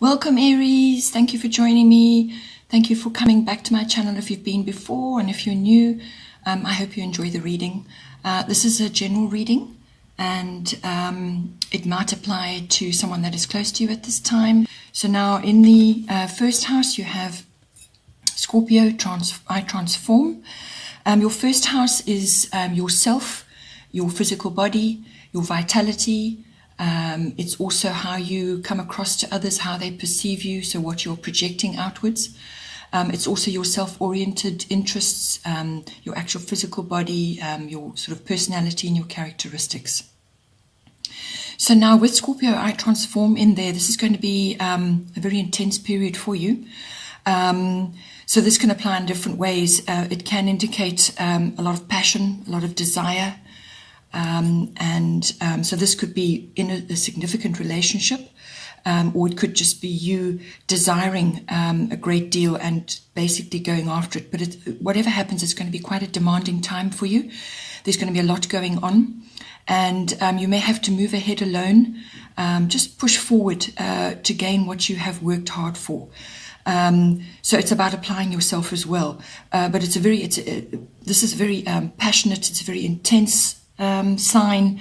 Welcome Aries, thank you for joining me. Thank you for coming back to my channel if you've been before, and if you're new, I hope you enjoy the reading. This is a general reading, and it might apply to someone that is close to you at this time. So now in the first house you have Scorpio, I transform. Your first house is yourself, your physical body, your vitality. It's also how you come across to others, how they perceive you, so what you're projecting outwards. It's also your self-oriented interests, your actual physical body, your sort of personality and your characteristics. So now with Scorpio, I transform in there. This is going to be a very intense period for you. So this can apply in different ways. It can indicate a lot of passion, a lot of desire. So this could be in a significant relationship, or it could just be you desiring a great deal and basically going after it. But whatever happens, it's going to be quite a demanding time for you. There's going to be a lot going on, and you may have to move ahead alone, just push forward to gain what you have worked hard for. So it's about applying yourself as well. But this is very passionate. It's a very intense sign,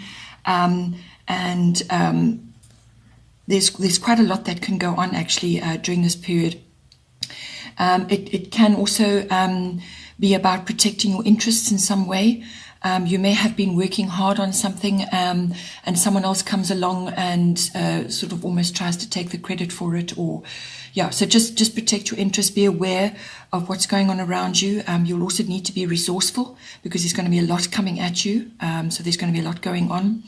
there's quite a lot that can go on actually during this period. It can also be about protecting your interests in some way. You may have been working hard on something, and someone else comes along and sort of almost tries to take the credit for it, so just protect your interests. Be aware of what's going on around you. You'll also need to be resourceful because there's going to be a lot coming at you. So there's going to be a lot going on.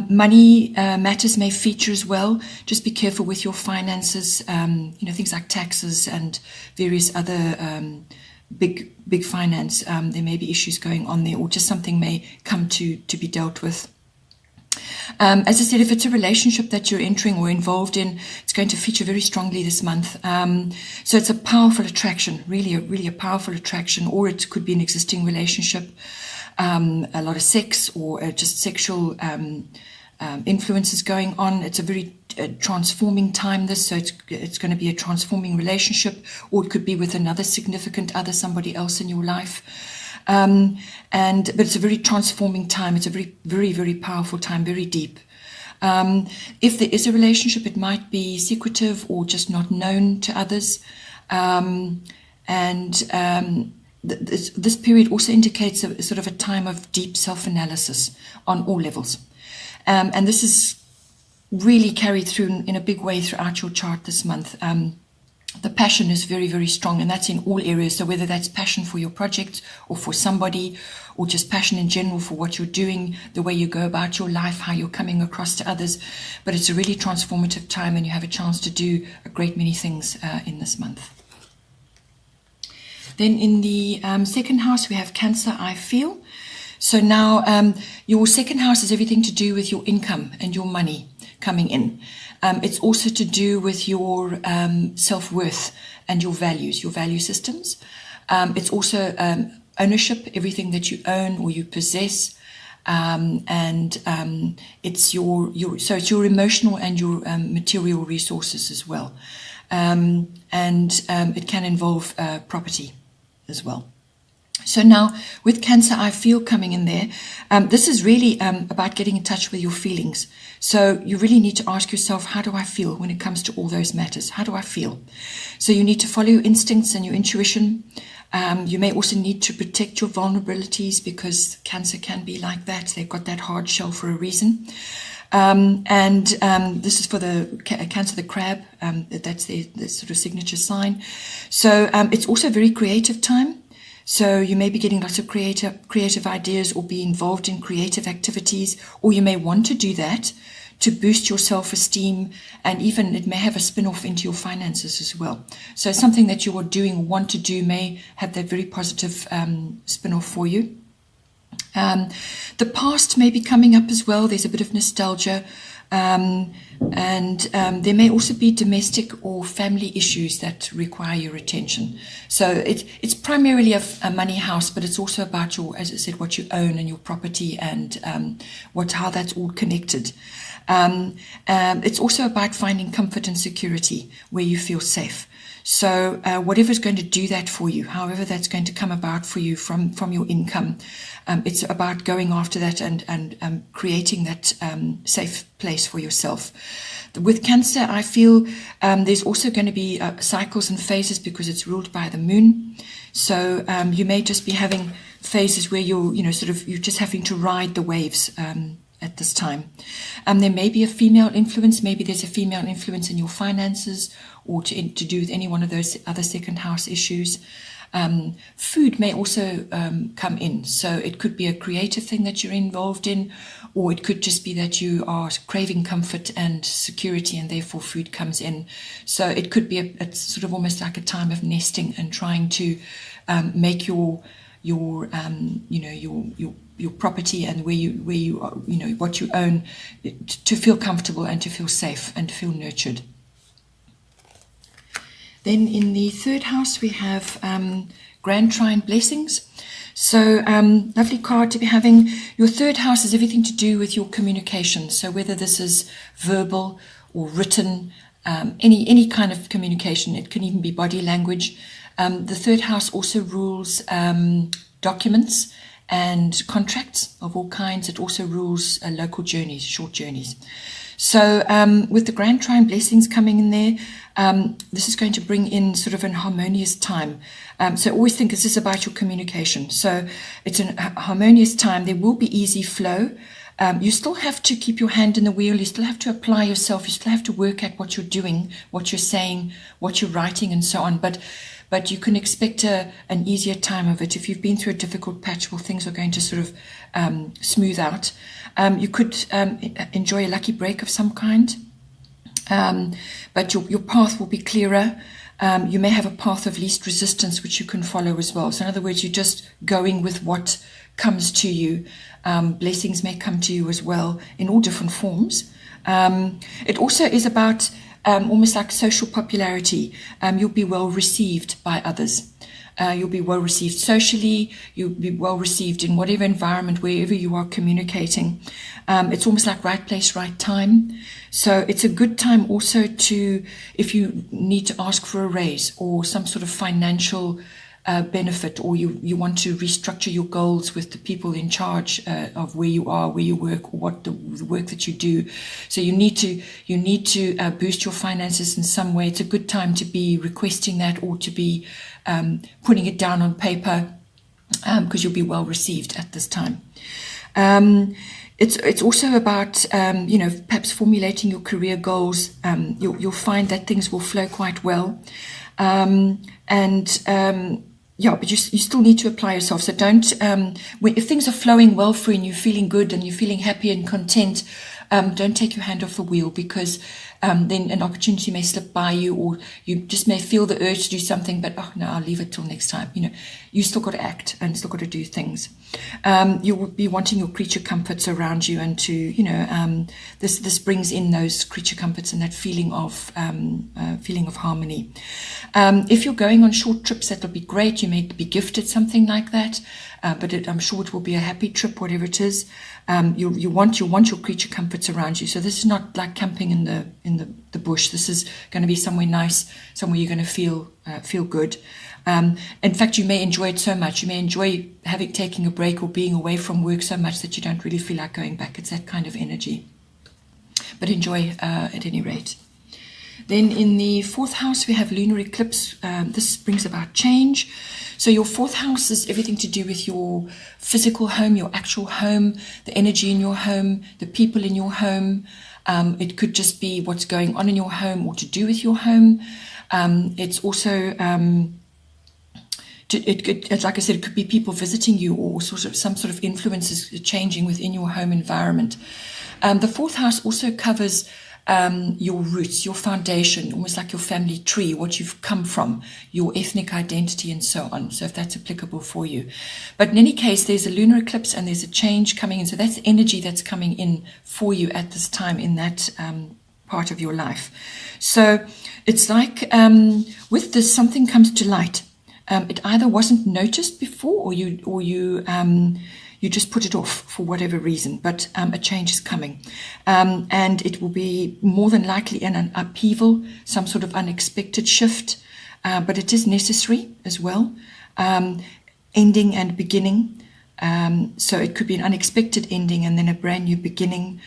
Money matters may feature as well. Just be careful with your finances. Things like taxes and various other big finance. There may be issues going on there, or just something may come to be dealt with. As I said, if it's a relationship that you're entering or involved in, it's going to feature very strongly this month. So it's a powerful attraction, really a powerful attraction, or it could be an existing relationship, a lot of sex, or just sexual influences going on. It's a very transforming time, so it's going to be a transforming relationship, or it could be with another significant other, somebody else in your life. But it's a very transforming time. It's a very powerful time, very deep. If there is a relationship, it might be secretive or just not known to others. This period also indicates a sort of a time of deep self-analysis on all levels. And this is really carried through in a big way throughout your chart this month. The passion is very strong, and that's in all areas. So whether that's passion for your project or for somebody, or just passion in general for what you're doing, the way you go about your life, how you're coming across to others. But it's a really transformative time, and you have a chance to do a great many things in this month. Then in the second house, we have Cancer, I feel. So now your second house is everything to do with your income and your money coming in. It's also to do with your self-worth and your values, your value systems. It's also ownership, everything that you own or you possess. It's it's your emotional and your material resources as well. It can involve property as well. So now with Cancer, I feel coming in there. This is really about getting in touch with your feelings. So you really need to ask yourself, how do I feel when it comes to all those matters? How do I feel? So you need to follow your instincts and your intuition. You may also need to protect your vulnerabilities, because Cancer can be like that. They've got that hard shell for a reason. This is for the Cancer, the crab. That's their sort of signature sign. So it's also a very creative time. So you may be getting lots of creative ideas, or be involved in creative activities, or you may want to do that to boost your self-esteem, and even it may have a spin-off into your finances as well. So something that you are doing or want to do may have that very positive spin-off for you. The past may be coming up as well. There's a bit of nostalgia. There may also be domestic or family issues that require your attention. So it's primarily a money house, but it's also about your, as I said, what you own and your property, and how that's all connected. It's also about finding comfort and security where you feel safe. So whatever's going to do that for you, however that's going to come about for you from your income, it's about going after that and creating that safe place for yourself. With Cancer, I feel there's also going to be cycles and phases because it's ruled by the moon. So you may just be having phases where you're just having to ride the waves at this time. There may be a female influence. Maybe there's a female influence in your finances or to do with any one of those other second house issues. Food may also come in. So it could be a creative thing that you're involved in, or it could just be that you are craving comfort and security and therefore food comes in. So it could be it's sort of almost like a time of nesting and trying to make your property and where you are, what you own, to feel comfortable and to feel safe and to feel nurtured. Then in the third house we have Grand Trine Blessings. So lovely card to be having. Your third house is everything to do with your communication. So whether this is verbal or written, any kind of communication, it can even be body language. The third house also rules documents and contracts of all kinds. It also rules local journeys, short journeys. So with the Grand Trine Blessings coming in there, this is going to bring in sort of an harmonious time. So always think, is this about your communication? So it's a harmonious time. There will be easy flow. You still have to keep your hand in the wheel. You still have to apply yourself. You still have to work at what you're doing, what you're saying, what you're writing, and so on. But you can expect an easier time of it. If you've been through a difficult patch, well, things are going to sort of smooth out. You could enjoy a lucky break of some kind, but your path will be clearer. You may have a path of least resistance, which you can follow as well. So in other words, you're just going with what comes to you. Blessings may come to you as well in all different forms. It also is about almost like social popularity. You'll be well received by others. You'll be well received socially. You'll be well received in whatever environment, wherever you are communicating. It's almost like right place, right time. So it's a good time also to, if you need to ask for a raise or some sort of financial benefit, or you want to restructure your goals with the people in charge of where you are, where you work, or what the work that you do. So you need to boost your finances in some way. It's a good time to be requesting that, or to be putting it down on paper, because you'll be well received at this time. It's also about perhaps formulating your career goals. You'll find that things will flow quite well, but you still need to apply yourself. So don't, if things are flowing well for you and you're feeling good and you're feeling happy and content, don't take your hand off the wheel, because then an opportunity may slip by you, or you just may feel the urge to do something, but no, I'll leave it till next time. You still got to act and still got to do things. You will be wanting your creature comforts around you, and to this brings in those creature comforts and that feeling of harmony. If you're going on short trips, that'll be great. You may be gifted something like that, but I'm sure it will be a happy trip, whatever it is. You want your creature comforts around you. So this is not like camping in the bush. This is going to be somewhere nice, somewhere you're going to feel good. In fact, you may enjoy it so much. You may enjoy taking a break or being away from work so much that you don't really feel like going back. It's that kind of energy. But enjoy at any rate. Then in the fourth house, we have lunar eclipse. This brings about change. So your fourth house is everything to do with your physical home, your actual home, the energy in your home, the people in your home. It could just be what's going on in your home or to do with your home. It's also, like I said, it could be people visiting you, or some sort of influences changing within your home environment. The fourth house also covers your roots, your foundation, almost like your family tree, what you've come from, your ethnic identity, and so on. So if that's applicable for you. But in any case, there's a lunar eclipse and there's a change coming in. So that's energy that's coming in for you at this time in that part of your life. So it's like with this, something comes to light. It either wasn't noticed before, or you You just put it off for whatever reason, but a change is coming. And it will be more than likely an upheaval, some sort of unexpected shift, but it is necessary as well. Ending and beginning. So it could be an unexpected ending and then a brand new beginning.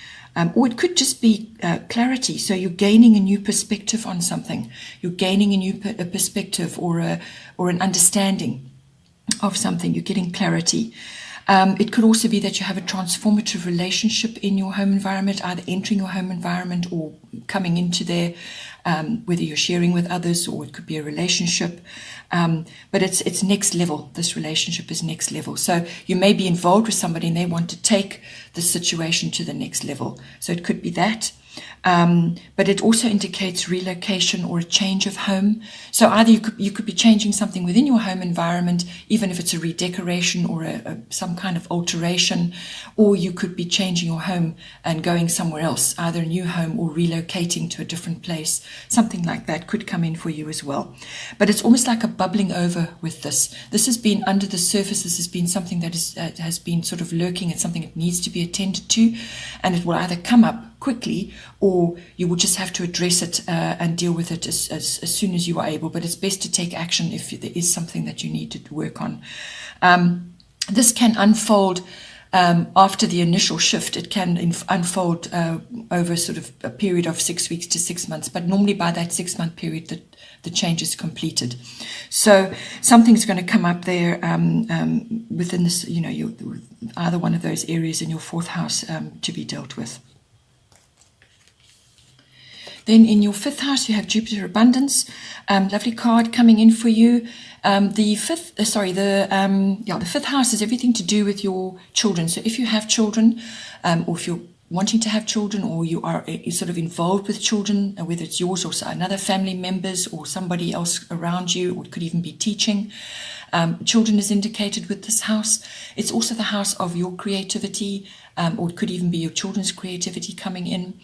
Or it could just be clarity. So you're gaining a new perspective on something. You're gaining a new perspective or an understanding of something. You're getting clarity. It could also be that you have a transformative relationship in your home environment, either entering your home environment or coming into there, whether you're sharing with others, or it could be a relationship. But it's next level. This relationship is next level. So you may be involved with somebody and they want to take the situation to the next level. So it could be that. But it also indicates relocation or a change of home. So either you could be changing something within your home environment, even if it's a redecoration or some kind of alteration, or you could be changing your home and going somewhere else, either a new home or relocating to a different place. Something like that could come in for you as well. But it's almost like a bubbling over with this. This has been under the surface. This has been something that has been sort of lurking. It's something that needs to be attended to, and it will either come up quickly, or you will just have to address it and deal with it as soon as you are able. But it's best to take action if there is something that you need to work on. This can unfold after the initial shift. It can unfold over sort of a period of 6 weeks to 6 months, but normally by that 6 month period the change is completed. So something's going to come up there within this, either one of those areas in your fourth house to be dealt with. Then in your fifth house, you have Jupiter Abundance. Lovely card coming in for you. The fifth house is everything to do with your children. So if you have children, or if you're wanting to have children, or you are sort of involved with children, whether it's yours or another family members or somebody else around you, or it could even be teaching. Children is indicated with this house. It's also the house of your creativity, or it could even be your children's creativity coming in.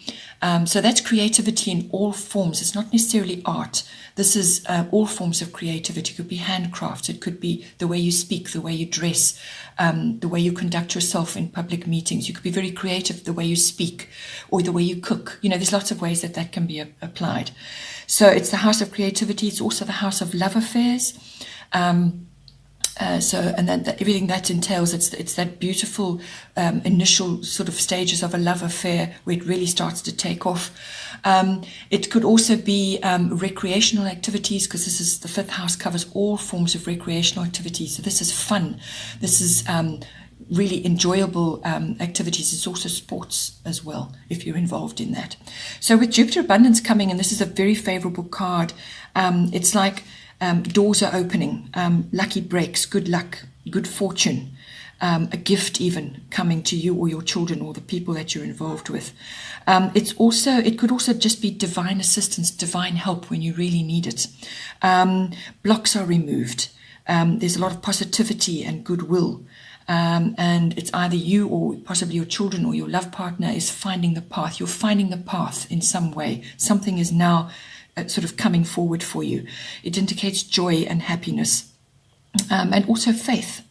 So that's creativity in all forms. It's not necessarily art. This is all forms of creativity. It could be handcrafts. It could be the way you speak, the way you dress, the way you conduct yourself in public meetings. You could be very creative the way you speak or the way you cook. There's lots of ways that can be applied. So it's the house of creativity. It's also the house of love affairs. And then everything that entails, it's that beautiful initial sort of stages of a love affair where it really starts to take off. It could also be recreational activities, because this is the fifth house, covers all forms of recreational activities. So this is fun. This is really enjoyable activities. It's also sports as well, if you're involved in that. So with Jupiter Abundance coming in, this is a very favorable card. It's like doors are opening, lucky breaks, good luck, good fortune, a gift even coming to you or your children or the people that you're involved with. It could also just be divine assistance, divine help when you really need it. Blocks are removed. There's a lot of positivity and goodwill. And it's either you or possibly your children or your love partner is finding the path. You're finding the path in some way. Something is now sort of coming forward for you. It indicates joy and happiness, and also faith,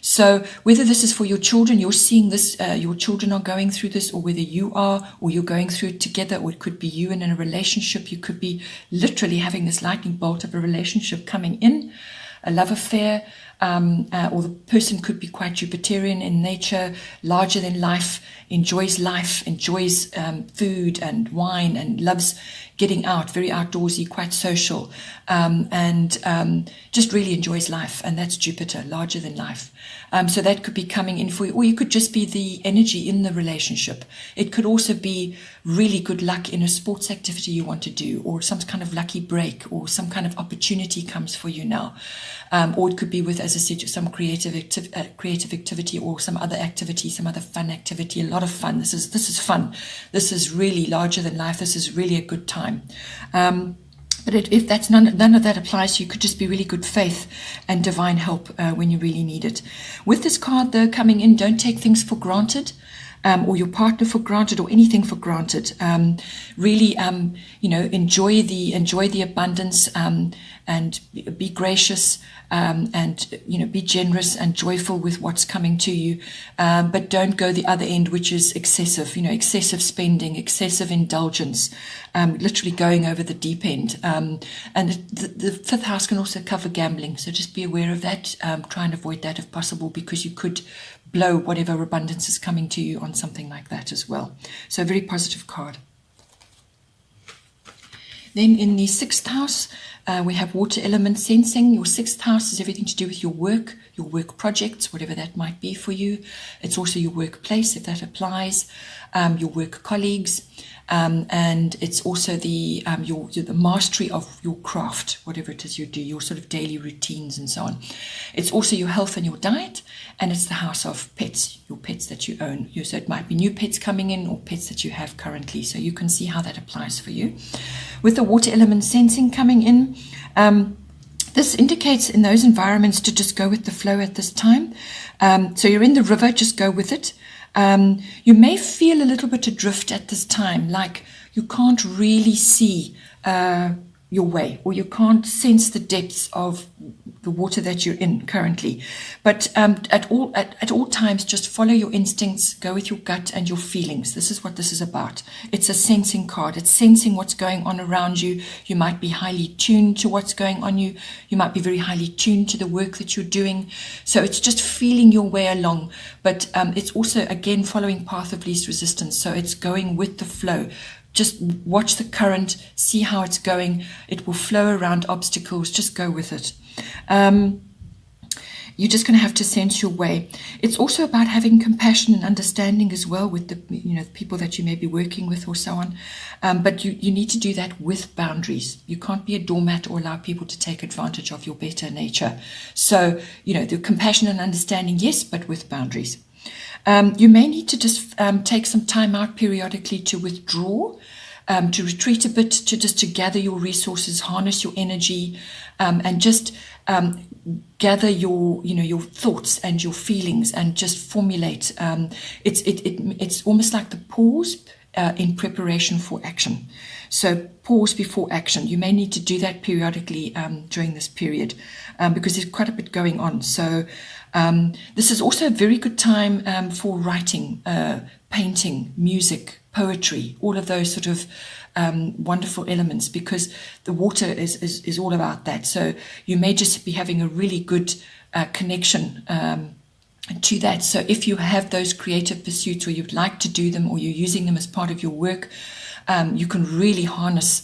So whether this is for your children, you're seeing this, your children are going through this, or whether you are, or you're going through it together, or it could be you in a relationship. You could be literally having this lightning bolt of a relationship coming in, a love affair, or the person could be quite Jupiterian in nature, larger than life, enjoys food and wine, and loves getting out, very outdoorsy, quite social, and just really enjoys life. And that's Jupiter, larger than life. So that could be coming in for you, or you could just be the energy in the relationship. It could also be really good luck in a sports activity you want to do, or some kind of lucky break, or some kind of opportunity comes for you now. Or it could be with, as I said, some creative activity, or some other activity, some other fun activity. A lot of fun. This is fun. This is really larger than life. This is really a good time. But if that's none of that applies, you could just be really good faith and divine help when you really need it. With this card, though, coming in, don't take things for granted. or your partner for granted, or anything for granted. Really, enjoy the abundance, and be gracious, and be generous and joyful with what's coming to you. But don't go the other end, which is excessive. Excessive spending, excessive indulgence, literally going over the deep end. And the fifth house can also cover gambling, so just be aware of that. Try and avoid that if possible, because you could blow whatever abundance is coming to you on something like that as well. So a very positive card. Then in the sixth house, we have water element sensing. Your sixth house is everything to do with your work projects, whatever that might be for you. It's also your workplace, if that applies, your work colleagues, and it's also the mastery of your craft, whatever it is you do, your sort of daily routines and so on. It's also your health and your diet, and it's the house of pets, your pets that you own. So it might be new pets coming in or pets that you have currently, so you can see how that applies for you. With the water element sensing coming in, this indicates in those environments to just go with the flow at this time. So you're in the river, just go with it. You may feel a little bit adrift at this time, like you can't really see your way, or you can't sense the depths of the water that you're in currently. But at all times, just follow your instincts, go with your gut and your feelings. This is what this is about. It's a sensing card. It's sensing what's going on around you. You might be highly tuned to what's going on you. You might be very highly tuned to the work that you're doing. So it's just feeling your way along. But it's also, again, following path of least resistance. So it's going with the flow. Just watch the current, see how it's going. It will flow around obstacles. Just go with it. You're just going to have to sense your way. It's also about having compassion and understanding as well with the people that you may be working with or so on. But you need to do that with boundaries. You can't be a doormat or allow people to take advantage of your better nature. So, the compassion and understanding, yes, but with boundaries. You may need to just take some time out periodically to withdraw, to retreat a bit, to gather your resources, harness your energy, and just gather your thoughts and your feelings, and just formulate. It's almost like the pause in preparation for action. So pause before action. You may need to do that periodically during this period, because there's quite a bit going on. So this is also a very good time for writing, painting, music, poetry, all of those sort of wonderful elements, because the water is all about that. So you may just be having a really good connection to that. So if you have those creative pursuits, or you'd like to do them, or you're using them as part of your work, you can really harness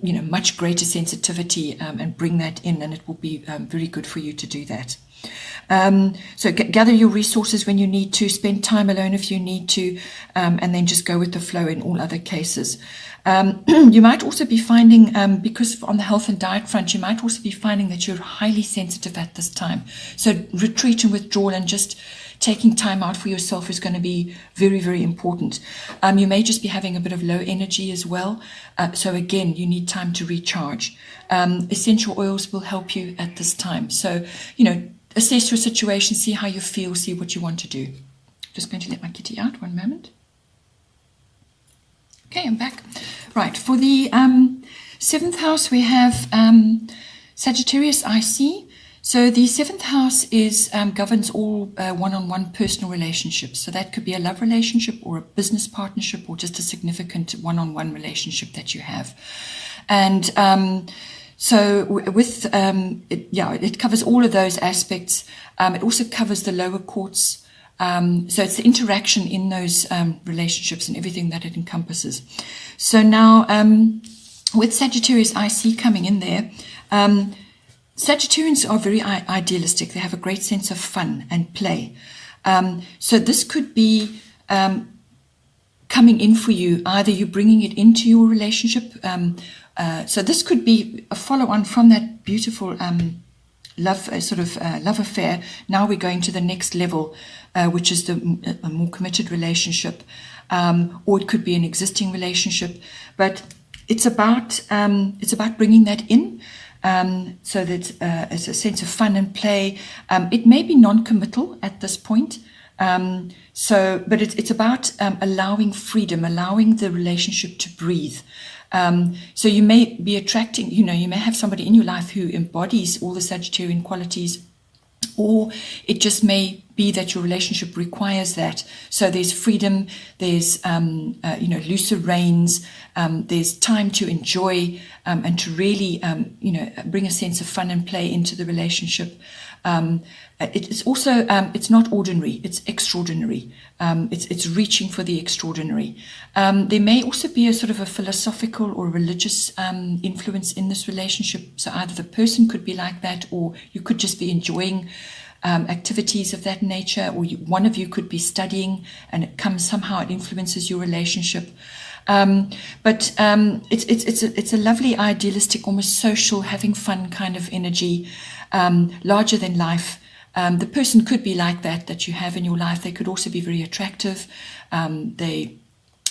much greater sensitivity and bring that in, and it will be very good for you to do that. So gather your resources when you need to, spend time alone if you need to, and then just go with the flow in all other cases. You might also be finding, because on the health and diet front, you might also be finding that you're highly sensitive at this time. So retreat and withdrawal, and just taking time out for yourself is going to be very, very important. You may just be having a bit of low energy as well. So again, you need time to recharge. Essential oils will help you at this time. So, assess your situation, see how you feel, see what you want to do. Just going to let my kitty out, one moment. Okay, I'm back. Right, for the seventh house, we have Sagittarius IC. So the seventh house governs all one-on-one personal relationships. So that could be a love relationship, or a business partnership, or just a significant one-on-one relationship that you have. And so with it covers all of those aspects. It also covers the lower courts. So it's the interaction in those relationships and everything that it encompasses. So now with Sagittarius IC coming in there, Sagittarians are very idealistic. They have a great sense of fun and play. So this could be coming in for you. Either you're bringing it into your relationship. So this could be a follow-on from that beautiful love affair. Now we're going to the next level, which is a more committed relationship, or it could be an existing relationship. But it's about bringing that in. So that it's a sense of fun and play. It may be non-committal at this point. But it's about allowing freedom, allowing the relationship to breathe. So you may be attracting, you may have somebody in your life who embodies all the Sagittarian qualities, or it just may be that your relationship requires that. So there's freedom, there's looser reins, there's time to enjoy and to really bring a sense of fun and play into the relationship. It's also it's not ordinary, it's extraordinary. It's reaching for the extraordinary. There may also be a sort of a philosophical or religious influence in this relationship. So either the person could be like that, or you could just be enjoying activities of that nature, or one of you could be studying, and it influences your relationship. But it's a lovely, idealistic, almost social, having fun kind of energy, larger than life. The person could be like that you have in your life. They could also be very attractive. They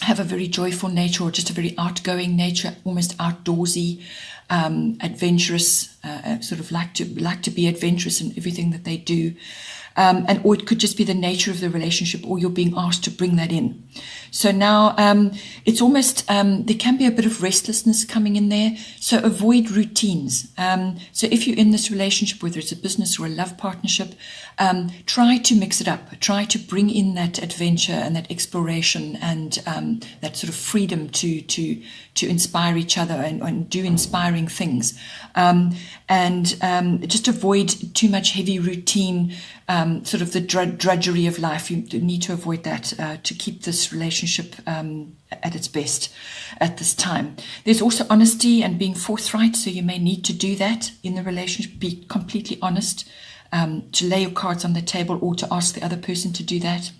have a very joyful nature, or just a very outgoing nature, almost outdoorsy, adventurous, sort of like to be adventurous in everything that they do. Or it could just be the nature of the relationship, or you're being asked to bring that in. So now it's almost, there can be a bit of restlessness coming in there. So avoid routines. So if you're in this relationship, whether it's a business or a love partnership, try to mix it up. Try to bring in that adventure and that exploration and that sort of freedom to inspire each other and do inspiring things. And just avoid too much heavy routine, sort of the drudgery of life. You need to avoid that to keep this relationship at its best at this time. There's also honesty and being forthright, so you may need to do that in the relationship. Be completely honest, to lay your cards on the table, or to ask the other person to do that.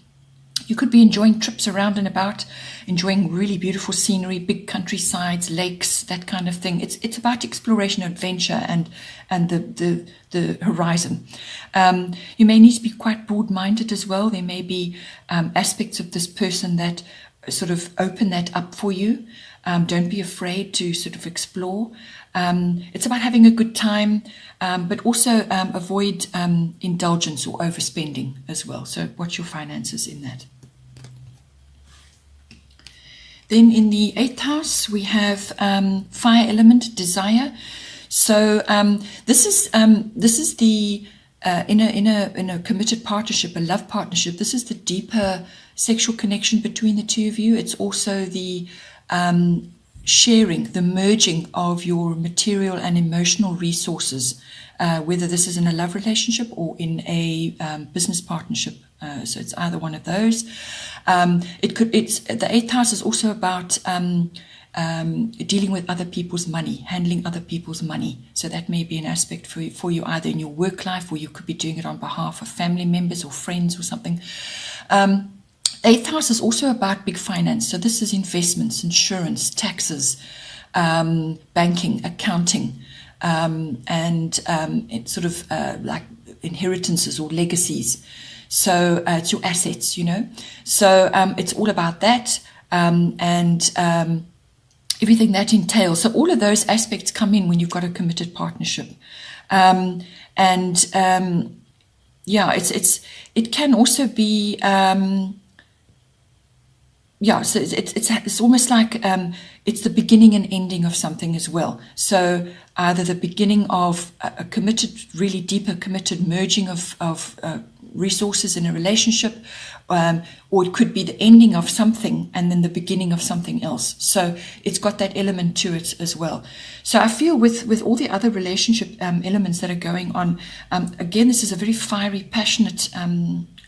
You could be enjoying trips around and about, enjoying really beautiful scenery, big countrysides, lakes, that kind of thing. It's about exploration, adventure, and the horizon. You may need to be quite broad-minded as well. There may be aspects of this person that sort of open that up for you. Don't be afraid to sort of explore. It's about having a good time, but also avoid indulgence or overspending as well. So watch your finances in that. Then in the 8th house, we have fire element, desire. So this is the in a committed partnership, a love partnership. This is the deeper sexual connection between the two of you. It's also the sharing, the merging of your material and emotional resources, whether this is in a love relationship or in a business partnership. So it's either one of those. The 8th house is also about dealing with other people's money, handling other people's money. So that may be an aspect for you either in your work life, or you could be doing it on behalf of family members or friends or something. 8th house is also about big finance. So this is investments, insurance, taxes, banking, accounting, and it's sort of like inheritances or legacies. So it's your assets, So it's all about that, and everything that entails. So all of those aspects come in when you've got a committed partnership. It can also be so it's almost like it's the beginning and ending of something as well. So either the beginning of a committed, really deeper committed merging of resources in a relationship, or it could be the ending of something and then the beginning of something else. So it's got that element to it as well. So I feel with all the other relationship elements that are going on, again, this is a very fiery, passionate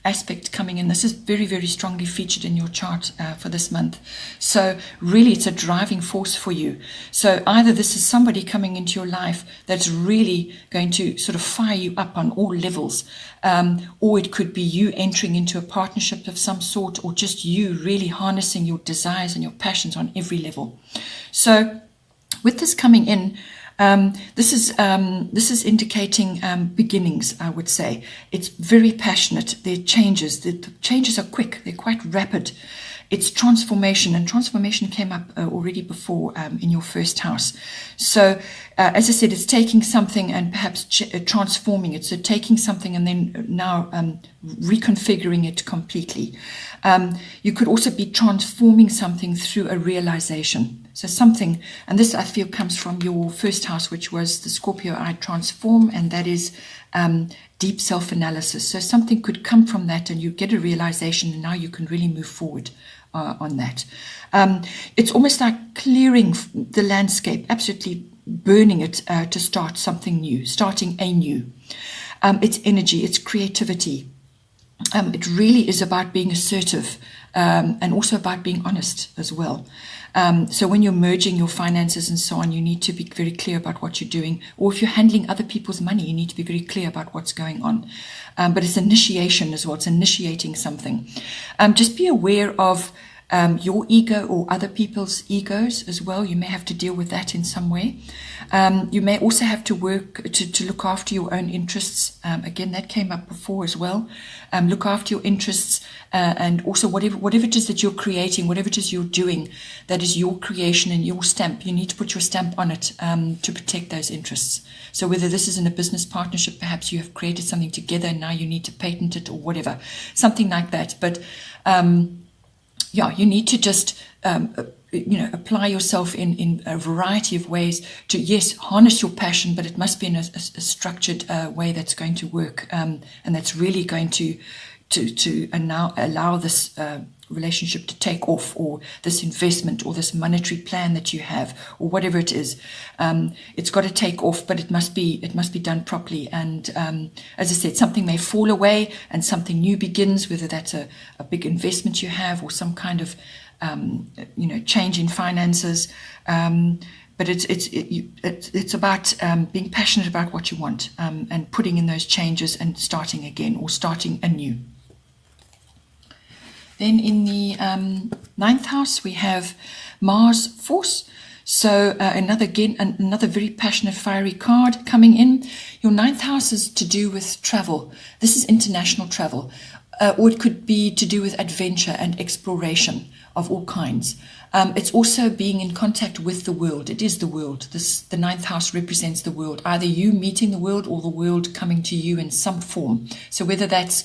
aspect coming in. This is very, very strongly featured in your chart for this month. So really it's a driving force for you. So either this is somebody coming into your life that's really going to sort of fire you up on all levels, or it could be you entering into a partnership of some sort, or just you really harnessing your desires and your passions on every level. So with this coming in, this is indicating beginnings, I would say. It's very passionate. The changes are quick. They're quite rapid. it's transformation, and transformation came up already before in your first house. So as I said, it's taking something and perhaps transforming it. So taking something and then now reconfiguring it completely. You could also be transforming something through a realization. So something, and this I feel comes from your first house, which was the Scorpio I transform, and that is deep self-analysis. So something could come from that and you get a realization, and now you can really move forward on that. It's almost like clearing the landscape, absolutely burning it to start something new, starting anew. It's energy, it's creativity. It really is about being assertive and also about being honest as well. So when you're merging your finances and so on, you need to be very clear about what you're doing. Or if you're handling other people's money, you need to be very clear about what's going on. But it's initiation as well. It's initiating something. Just be aware of your ego or other people's egos as well. You may have to deal with that in some way. You may also have to work to look after your own interests. Again, that came up before as well. Look after your interests and also whatever it is that you're creating, whatever it is you're doing, that is your creation and your stamp. You need to put your stamp on it to protect those interests. So whether this is in a business partnership, perhaps you have created something together and now you need to patent it or whatever, something like that. But you need to just, apply yourself in a variety of ways to, yes, harness your passion, but it must be in a structured way that's going to work and that's really going to now allow this relationship to take off, or this investment or this monetary plan that you have, or whatever it is. It's got to take off, but it must be done properly. And as I said, something may fall away and something new begins, whether that's a big investment you have or some kind of change in finances. But it's about being passionate about what you want and putting in those changes and starting again or starting anew. Then in the 9th house, we have Mars Force. So another very passionate, fiery card coming in. Your 9th house is to do with travel. This is international travel. Or it could be to do with adventure and exploration of all kinds. It's also being in contact with the world. It is the world. The 9th house represents the world. Either you meeting the world or the world coming to you in some form. So whether that's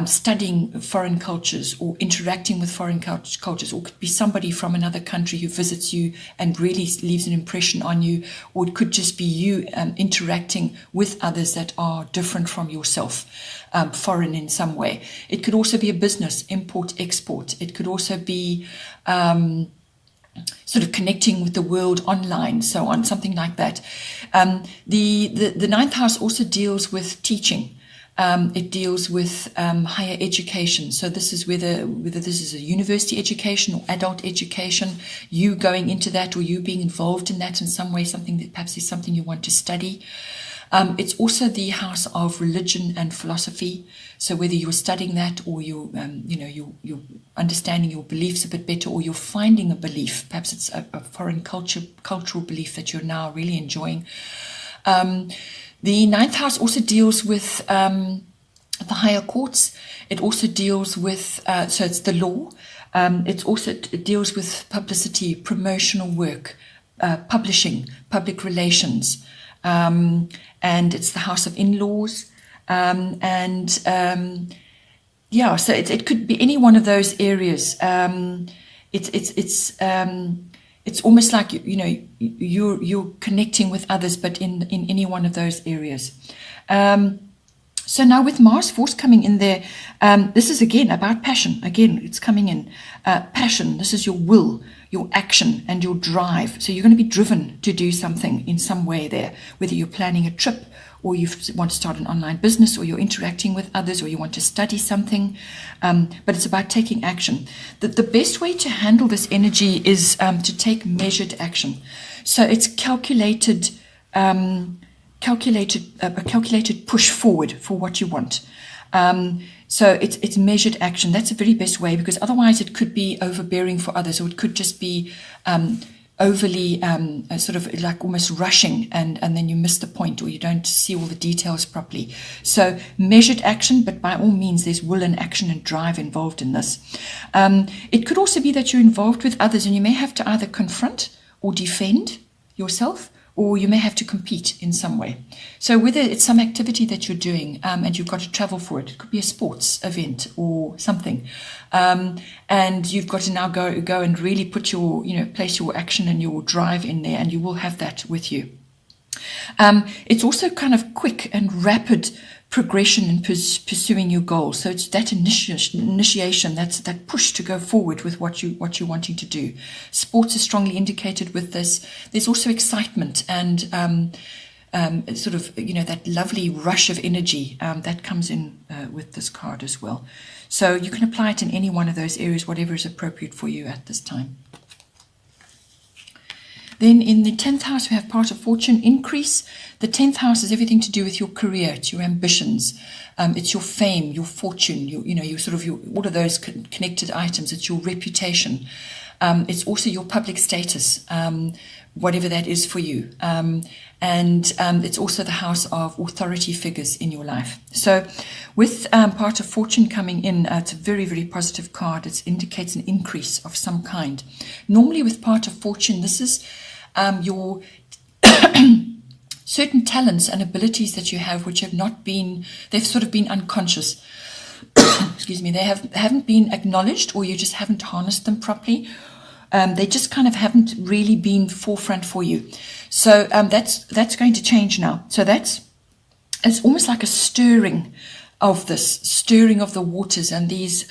studying foreign cultures or interacting with foreign cultures, or it could be somebody from another country who visits you and really leaves an impression on you, or it could just be you interacting with others that are different from yourself, foreign in some way. It could also be a business, import, export. It could also be sort of connecting with the world online, so on, something like that. The 9th house also deals with teaching. It deals with higher education. So this is whether this is a university education or adult education, you going into that or you being involved in that in some way, something that perhaps is something you want to study. It's also the house of religion and philosophy. So whether you're studying that or you're understanding your beliefs a bit better, or you're finding a belief, perhaps it's a foreign cultural belief that you're now really enjoying. The 9th house also deals with the higher courts. It also deals with, so it's the law. It deals with publicity, promotional work, publishing, public relations. And it's the house of in-laws. So it could be any one of those areas. It's almost like you're connecting with others, but in any one of those areas. So now with Mars Force coming in there, this is again about passion. Again, it's coming in passion. This is your will, your action, and your drive. So you're going to be driven to do something in some way there, whether you're planning a trip, or you want to start an online business, or you're interacting with others, or you want to study something. But it's about taking action. The best way to handle this energy is to take measured action. So it's calculated push forward for what you want. So it's measured action. That's the very best way, because otherwise it could be overbearing for others, or it could just be overly sort of like almost rushing, and then you miss the point, or you don't see all the details properly. So measured action, but by all means there's will and action and drive involved in this. It could also be that you're involved with others, and you may have to either confront or defend yourself, or you may have to compete in some way. So whether it's some activity that you're doing and you've got to travel for it, it could be a sports event or something, and you've got to now go and really put your, place your action and your drive in there, and you will have that with you. It's also kind of quick and rapid progression in pursuing your goals. So it's that initiation, that's that push to go forward with what you're wanting to do. Sports is strongly indicated with this. There's also excitement and sort of, that lovely rush of energy that comes in with this card as well. So you can apply it in any one of those areas, whatever is appropriate for you at this time. Then in the 10th house, we have part of fortune increase. The 10th house is everything to do with your career, it's your ambitions, it's your fame, your fortune, all of those connected items. It's your reputation. It's also your public status, whatever that is for you. And it's also the house of authority figures in your life. So with part of fortune coming in, it's a very, very positive card. It indicates an increase of some kind. Normally with part of fortune, this is your certain talents and abilities that you have, which have not been, they've sort of been unconscious. Excuse me, they haven't been acknowledged, or you just haven't harnessed them properly. They just kind of haven't really been forefront for you. So that's going to change now. So it's almost like a stirring of the waters, and these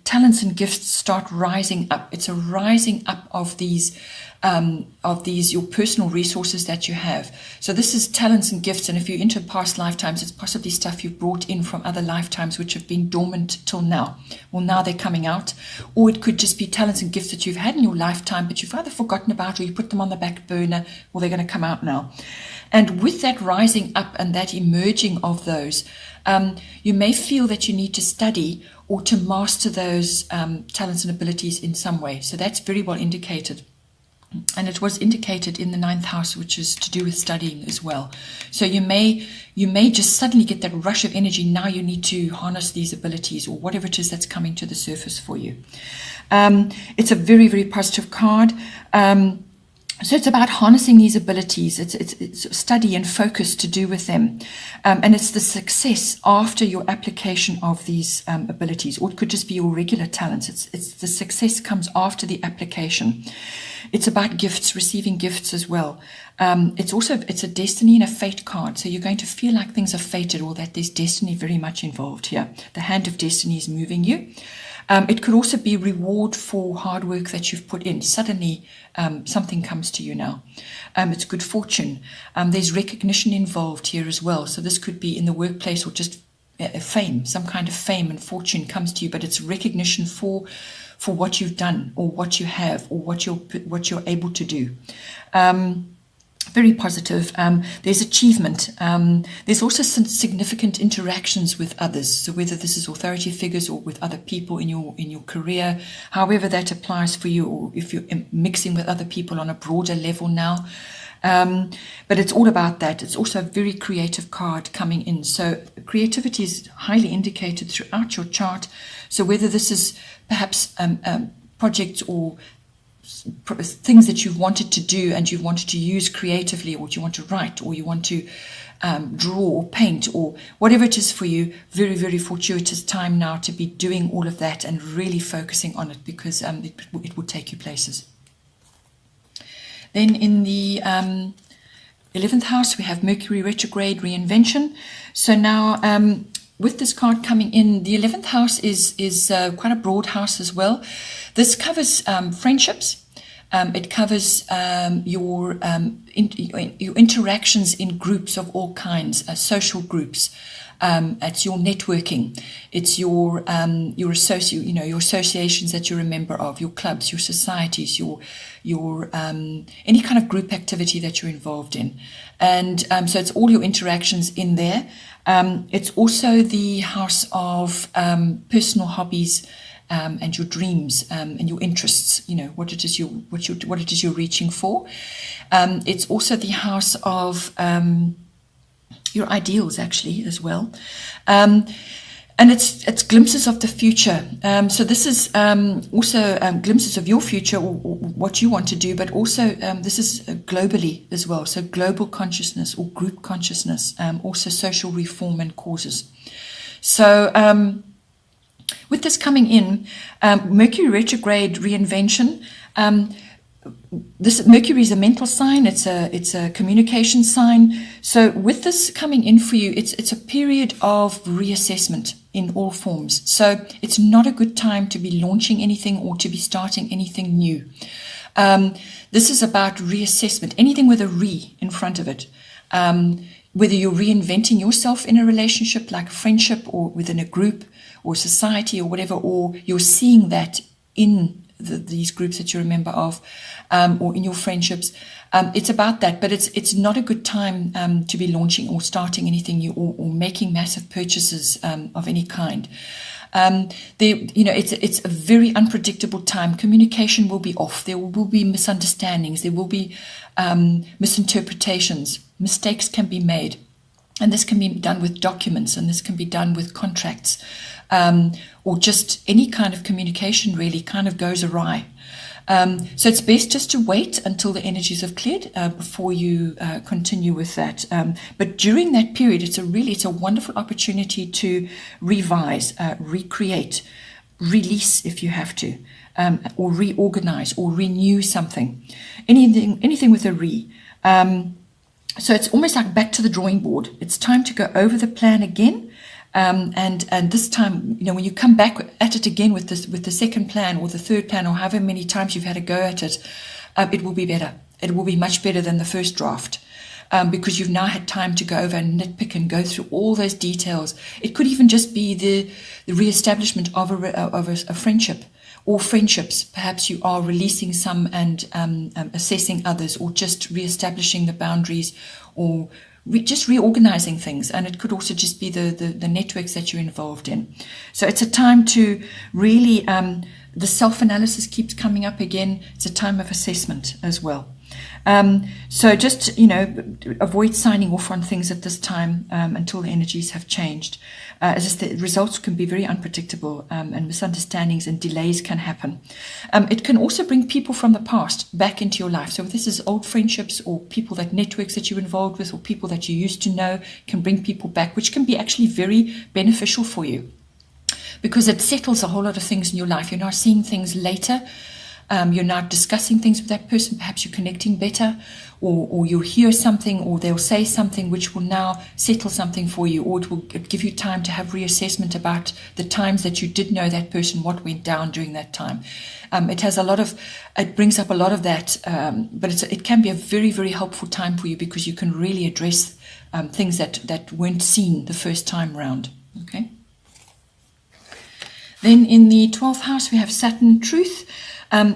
talents and gifts start rising up. It's a rising up of these your personal resources that you have. So this is talents and gifts, and if you're into past lifetimes, it's possibly stuff you've brought in from other lifetimes which have been dormant till now. Well, now they're coming out. Or it could just be talents and gifts that you've had in your lifetime, but you've either forgotten about, or you put them on the back burner, or they're going to come out now. And with that rising up and that emerging of those, you may feel that you need to study or to master those talents and abilities in some way. So that's very well indicated. And it was indicated in the 9th house, which is to do with studying as well. So you may just suddenly get that rush of energy. Now you need to harness these abilities, or whatever it is that's coming to the surface for you. It's a very, very positive card. So it's about harnessing these abilities. It's study and focus to do with them. And it's the success after your application of these abilities, or it could just be your regular talents. It's the success comes after the application. It's about gifts, receiving gifts as well. It's a destiny and a fate card. So you're going to feel like things are fated, or that there's destiny very much involved here. The hand of destiny is moving you. It could also be reward for hard work that you've put in. Suddenly, something comes to you now. It's good fortune. There's recognition involved here as well. So this could be in the workplace, or just fame, some kind of fame and fortune comes to you, but it's recognition for what you've done, or what you have, or what you're able to do. Very positive. There's achievement. There's also some significant interactions with others. So whether this is authority figures or with other people in your career, however that applies for you, or if you're mixing with other people on a broader level now. But it's all about that. It's also a very creative card coming in. So creativity is highly indicated throughout your chart. So whether this is perhaps projects or things that you've wanted to do and you've wanted to use creatively, or you want to write, or you want to draw or paint, or whatever it is for you, very, very fortuitous time now to be doing all of that and really focusing on it, because it will take you places. Then in the 11th house, we have Mercury retrograde reinvention. So now with this card coming in, the 11th house is quite a broad house as well. This covers friendships. It covers your interactions in groups of all kinds, social groups. It's your networking. It's your associations that you're a member of, your clubs, your societies, your any kind of group activity that you're involved in. And so it's all your interactions in there. It's also the house of personal hobbies and your dreams and your interests. What it is you're reaching for. It's also the house of your ideals, actually, as well. And it's glimpses of the future. So this is also glimpses of your future, or what you want to do, but also this is globally as well. So global consciousness or group consciousness, also social reform and causes. So with this coming in, Mercury retrograde reinvention. This Mercury is a mental sign. It's a communication sign. So with this coming in for you, it's a period of reassessment in all forms. So it's not a good time to be launching anything or to be starting anything new. This is about reassessment. Anything with a re in front of it. Whether you're reinventing yourself in a relationship, like a friendship, or within a group or society or whatever, or you're seeing that in these groups that you're a member of, or in your friendships. It's about that, but it's not a good time to be launching or starting anything new, or making massive purchases of any kind. It's a very unpredictable time. Communication will be off. There will be misunderstandings. There will be misinterpretations. Mistakes can be made. And this can be done with documents, and this can be done with contracts, or just any kind of communication really kind of goes awry. So it's best just to wait until the energies have cleared before you continue with that. But during that period, it's a wonderful opportunity to revise, recreate, release if you have to, or reorganize or renew something. Anything with a re. So it's almost like back to the drawing board. It's time to go over the plan again. And this time, when you come back at it again with the second plan or the third plan, or however many times you've had a go at it, it will be better. It will be much better than the first draft, because you've now had time to go over and nitpick and go through all those details. It could even just be the reestablishment of a friendship, or friendships. Perhaps you are releasing some and assessing others, or just reestablishing the boundaries, or just reorganizing things. And it could also just be the networks that you're involved in. So it's a time to really, the self-analysis keeps coming up again. It's a time of assessment as well. So just, avoid signing off on things at this time until the energies have changed. As I said, the results can be very unpredictable, and misunderstandings and delays can happen. It can also bring people from the past back into your life. So if this is old friendships, or networks that you're involved with, or people that you used to know, can bring people back, which can be actually very beneficial for you, because it settles a whole lot of things in your life. You're now seeing things later. You're now discussing things with that person. Perhaps you're connecting better, or you'll hear something, or they'll say something which will now settle something for you, or it will give you time to have reassessment about the times that you did know that person, what went down during that time. It brings up a lot of that, but it can be a very, very helpful time for you, because you can really address things that weren't seen the first time round. Okay. Then in the 12th house, we have Saturn Truth.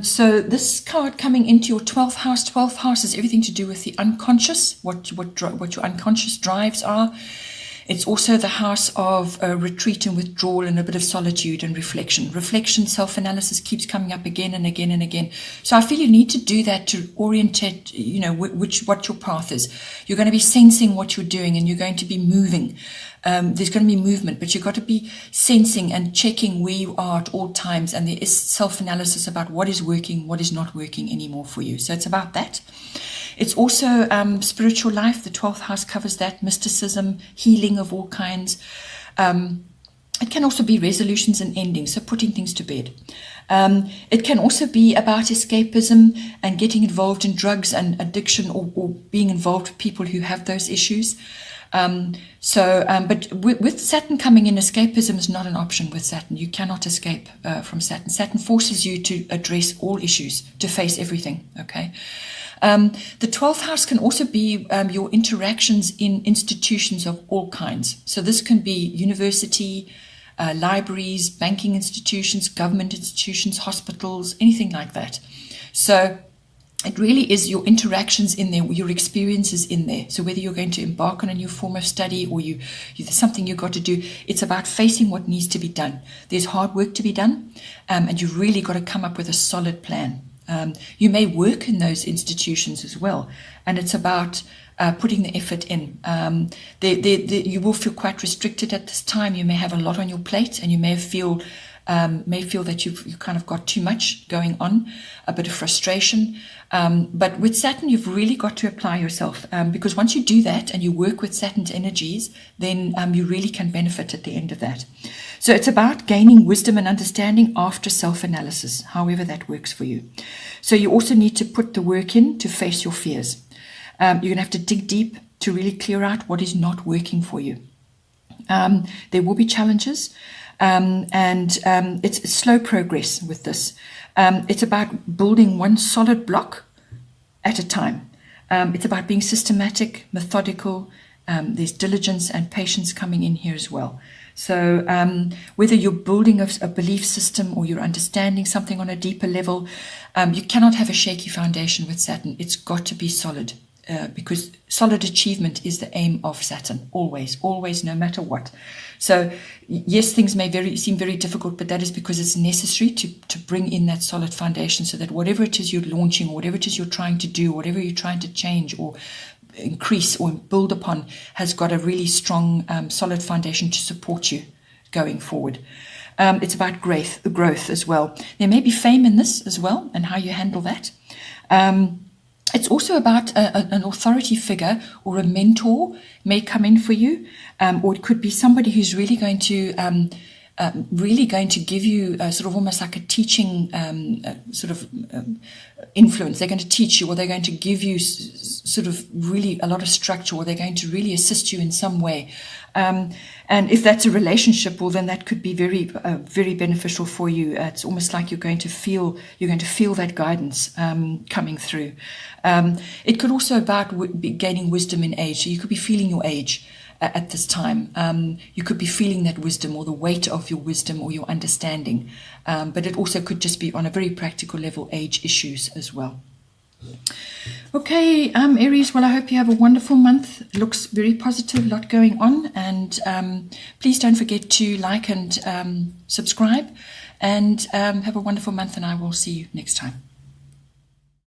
So this card coming into your 12th house is everything to do with the unconscious, what your unconscious drives are. It's also the house of retreat and withdrawal, and a bit of solitude and reflection. Self-analysis keeps coming up again and again and again. So I feel you need to do that to orientate, what your path is. You're going to be sensing what you're doing, and you're going to be moving. There's going to be movement, but you've got to be sensing and checking where you are at all times. And there is self-analysis about what is working, what is not working anymore for you. So it's about that. It's also spiritual life. The 12th house covers that, mysticism, healing of all kinds. It can also be resolutions and endings, so putting things to bed. It can also be about escapism and getting involved in drugs and addiction, or being involved with people who have those issues. But with Saturn coming in, escapism is not an option with Saturn. You cannot escape from Saturn. Saturn forces you to address all issues, to face everything, okay? The 12th house can also be your interactions in institutions of all kinds. So this can be university, libraries, banking institutions, government institutions, hospitals, anything like that. So it really is your interactions in there, your experiences in there. So whether you're going to embark on a new form of study or there's something you've got to do, it's about facing what needs to be done. There's hard work to be done, and you've really got to come up with a solid plan. You may work in those institutions as well, and it's about putting the effort in. You will feel quite restricted at this time. You may have a lot on your plate, and you may feel that you've kind of got too much going on, a bit of frustration. But with Saturn, you've really got to apply yourself, because once you do that and you work with Saturn's energies, then you really can benefit at the end of that. So it's about gaining wisdom and understanding after self-analysis, however that works for you. So you also need to put the work in to face your fears. You're going to have to dig deep to really clear out what is not working for you. There will be challenges. It's slow progress with this. It's about building one solid block at a time. It's about being systematic, methodical. There's diligence and patience coming in here as well. So whether you're building a belief system or you're understanding something on a deeper level, you cannot have a shaky foundation with Saturn. It's got to be solid. Because solid achievement is the aim of Saturn, always, no matter what. So yes, things may seem very difficult, but that is because it's necessary to bring in that solid foundation, so that whatever it is you're launching, or whatever it is you're trying to do, whatever you're trying to change or increase or build upon, has got a really strong, solid foundation to support you going forward. It's about growth as well. There may be fame in this as well, and how you handle that. It's also about an authority figure or a mentor may come in for you, or it could be somebody who's really going to give you sort of almost like a teaching influence. They're going to teach you, or they're going to give you sort of really a lot of structure, or they're going to really assist you in some way. And if that's a relationship, well, then that could be very, very beneficial for you. It's almost like you're going to feel that guidance coming through. It could also be gaining wisdom in age. So you could be feeling your age at this time. You could be feeling that wisdom, or the weight of your wisdom or your understanding. But it also could just be on a very practical level, age issues as well. Okay, Aries, well, I hope you have a wonderful month. It looks very positive, a lot going on. And please don't forget to like and subscribe. And have a wonderful month, and I will see you next time.